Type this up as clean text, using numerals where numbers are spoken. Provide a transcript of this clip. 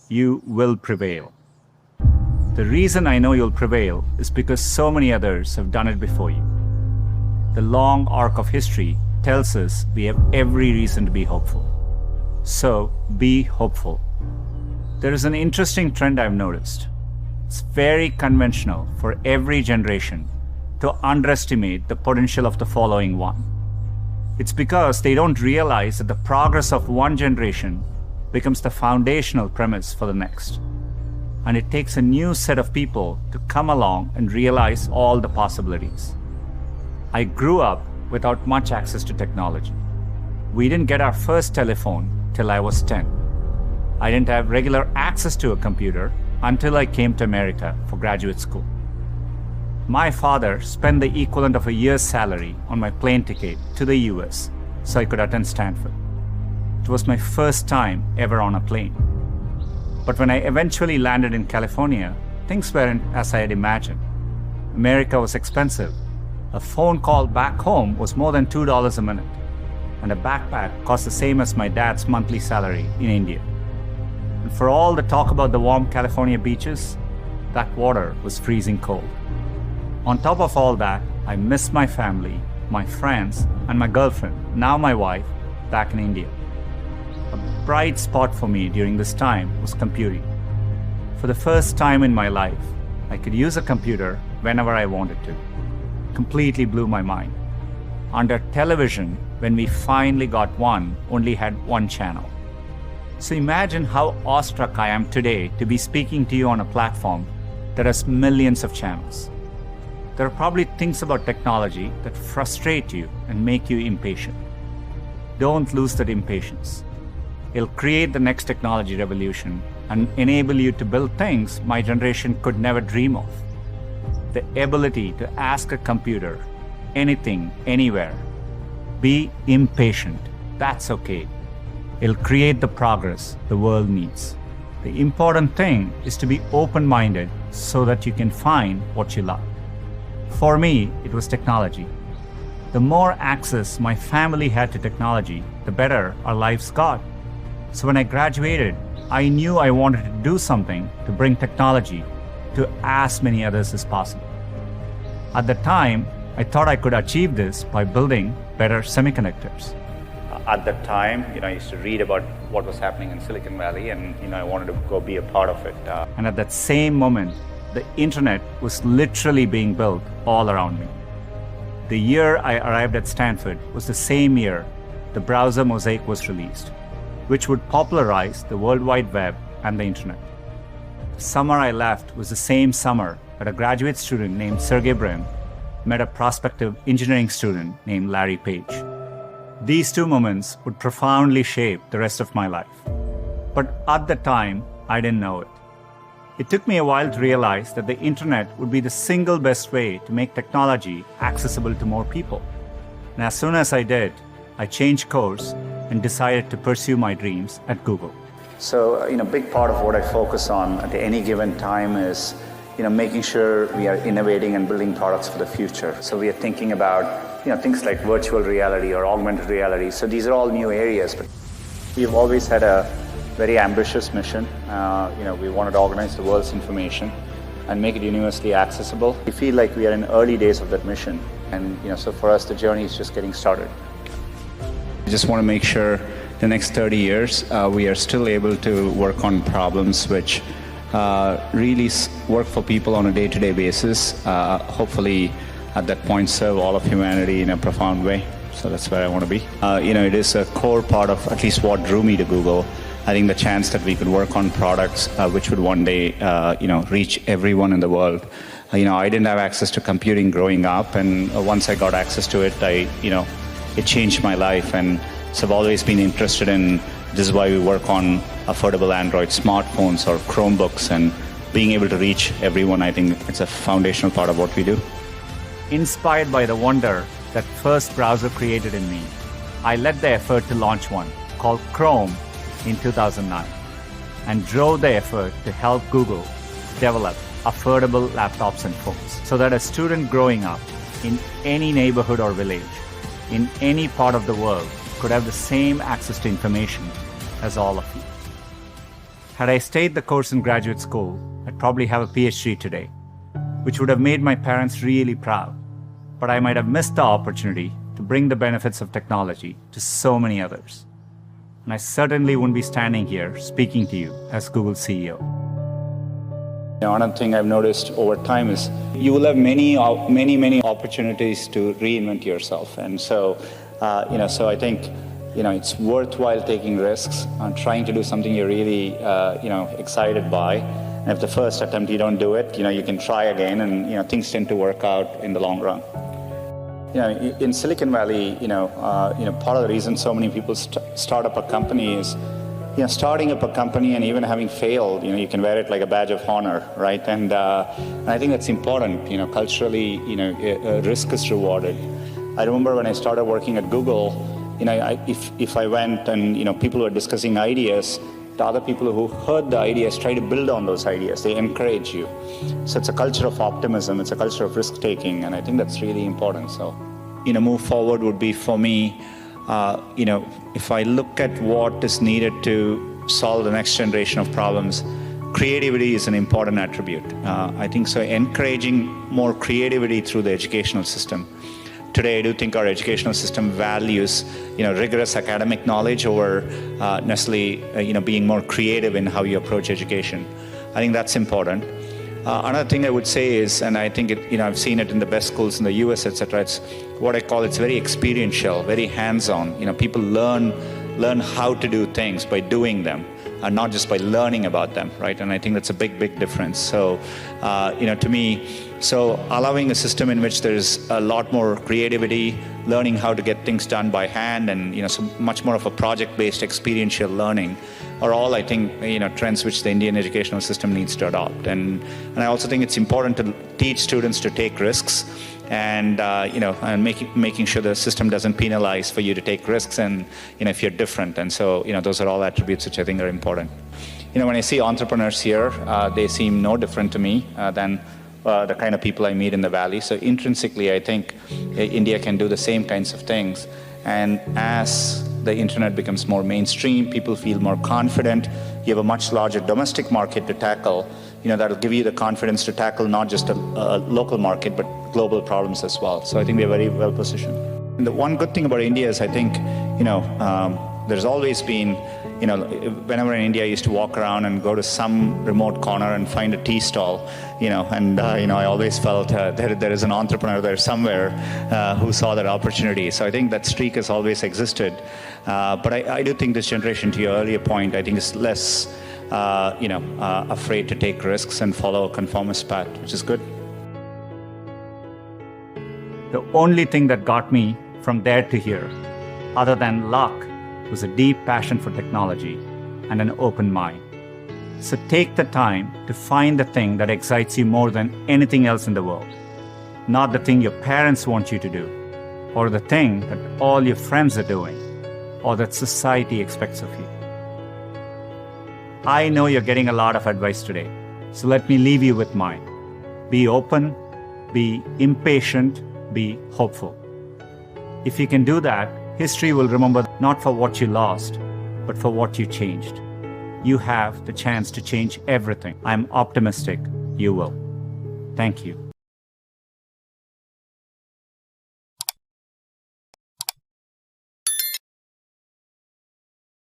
you will prevail. The reason I know you'll prevail is because so many others have done it before you. The long arc of history tells us we have every reason to be hopeful. So be hopeful. There is an interesting trend I've noticed. It's very conventional for every generation to underestimate the potential of the following one. It's because they don't realize that the progress of one generation becomes the foundational premise for the next. And it takes a new set of people to come along and realize all the possibilities. I grew up without much access to technology. We didn't get our first telephone till I was 10. I didn't have regular access to a computer until I came to America for graduate school. My father spent the equivalent of a year's salary on my plane ticket to the US so I could attend Stanford. It was my first time ever on a plane. But when I eventually landed in California, things weren't as I had imagined. America was expensive. A phone call back home was more than $2 a minute, and a backpack cost the same as my dad's monthly salary in India. And for all the talk about the warm California beaches, that water was freezing cold. On top of all that, I missed my family, my friends, and my girlfriend, now my wife, back in India. A bright spot for me during this time was computing. For the first time in my life, I could use a computer whenever I wanted to. Completely blew my mind. Under television, when we finally got one, only had one channel. So imagine how awestruck I am today to be speaking to you on a platform that has millions of channels. There are probably things about technology that frustrate you and make you impatient. Don't lose that impatience. It'll create the next technology revolution and enable you to build things my generation could never dream of. The ability to ask a computer anything, anywhere. Be impatient. That's okay. It'll create the progress the world needs. The important thing is to be open-minded so that you can find what you love. For me, it was technology. The more access my family had to technology, the better our lives got. So when I graduated, I knew I wanted to do something to bring technology to as many others as possible. At the time, I thought I could achieve this by building better semiconductors. At that time, I used to read about what was happening in Silicon Valley, and I wanted to go be a part of it. And at that same moment, the internet was literally being built all around me. The year I arrived at Stanford was the same year the browser Mosaic was released, which would popularize the World Wide Web and the internet. The summer I left was the same summer that a graduate student named Sergey Brin met a prospective engineering student named Larry Page. These two moments would profoundly shape the rest of my life. But at the time, I didn't know it. It took me a while to realize that the internet would be the single best way to make technology accessible to more people. And as soon as I did, I changed course and decided to pursue my dreams at Google. So, a big part of what I focus on at any given time is, making sure we are innovating and building products for the future. So we are thinking about, things like virtual reality or augmented reality. So these are all new areas, but we've always had a very ambitious mission. We wanted to organize the world's information and make it universally accessible. We feel like we are in early days of that mission. And, so for us, the journey is just getting started. I just want to make sure the next 30 years, we are still able to work on problems which really work for people on a day-to-day basis. Hopefully, at that point, serve all of humanity in a profound way. So that's where I want to be. It is a core part of at least what drew me to Google. I think the chance that we could work on products which would one day, reach everyone in the world. I didn't have access to computing growing up, and once I got access to it, it changed my life. And so I've always been interested in, this is why we work on affordable Android smartphones or Chromebooks, and being able to reach everyone, I think it's a foundational part of what we do. Inspired by the wonder that first browser created in me, I led the effort to launch one called Chrome in 2009 and drove the effort to help Google develop affordable laptops and phones so that a student growing up in any neighborhood or village in any part of the world could have the same access to information as all of you. Had I stayed the course in graduate school, I'd probably have a PhD today, which would have made my parents really proud. But I might have missed the opportunity to bring the benefits of technology to so many others. And I certainly wouldn't be standing here speaking to you as Google's CEO. Another thing I've noticed over time is you will have many opportunities to reinvent yourself. And so, so I think, it's worthwhile taking risks and trying to do something you're really, excited by. And if the first attempt you don't do it, you can try again, and things tend to work out in the long run. In Silicon Valley, part of the reason so many people start up a company is, starting up a company and even having failed, you can wear it like a badge of honor, right? And I think that's important. Culturally, risk is rewarded. I remember when I started working at Google, if I went and people were discussing ideas, the other people who heard the ideas try to build on those ideas. They encourage you. So it's a culture of optimism. It's a culture of risk-taking, and I think that's really important. So, move forward would be for me, if I look at what is needed to solve the next generation of problems, creativity is an important attribute. I think so. Encouraging more creativity through the educational system. Today, I do think our educational system values, rigorous academic knowledge over necessarily, being more creative in how you approach education. I think that's important. Another thing I would say is, and I think I've seen it in the best schools in the US, etc. It's what I call it's very experiential, very hands-on. People learn how to do things by doing them, and not just by learning about them, right? And I think that's a big difference. So, to me, so allowing a system in which there's a lot more creativity, learning how to get things done by hand, and so much more of a project-based experiential learning are all, I think, trends which the Indian educational system needs to adopt. And I also think it's important to teach students to take risks, and and making sure the system doesn't penalize for you to take risks, and if you're different. And so those are all attributes which I think are important. When I see entrepreneurs here, they seem no different to me than the kind of people I meet in the Valley. So intrinsically, I think India can do the same kinds of things. And as the internet becomes more mainstream, people feel more confident. You have a much larger domestic market to tackle. That'll give you the confidence to tackle not just a local market, but global problems as well. So I think we're very well positioned. And the one good thing about India is I think, there's always been, whenever in India I used to walk around and go to some remote corner and find a tea stall, I always felt there is an entrepreneur there somewhere who saw that opportunity. So I think that streak has always existed. But I do think this generation, to your earlier point, I think is less, afraid to take risks and follow a conformist path, which is good. The only thing that got me from there to here, other than luck, was a deep passion for technology and an open mind. So take the time to find the thing that excites you more than anything else in the world. Not the thing your parents want you to do, or the thing that all your friends are doing, or that society expects of you. I know you're getting a lot of advice today, so let me leave you with mine. Be open, be impatient, be hopeful. If you can do that, history will remember not for what you lost, but for what you changed. You have the chance to change everything. I'm optimistic you will. Thank you.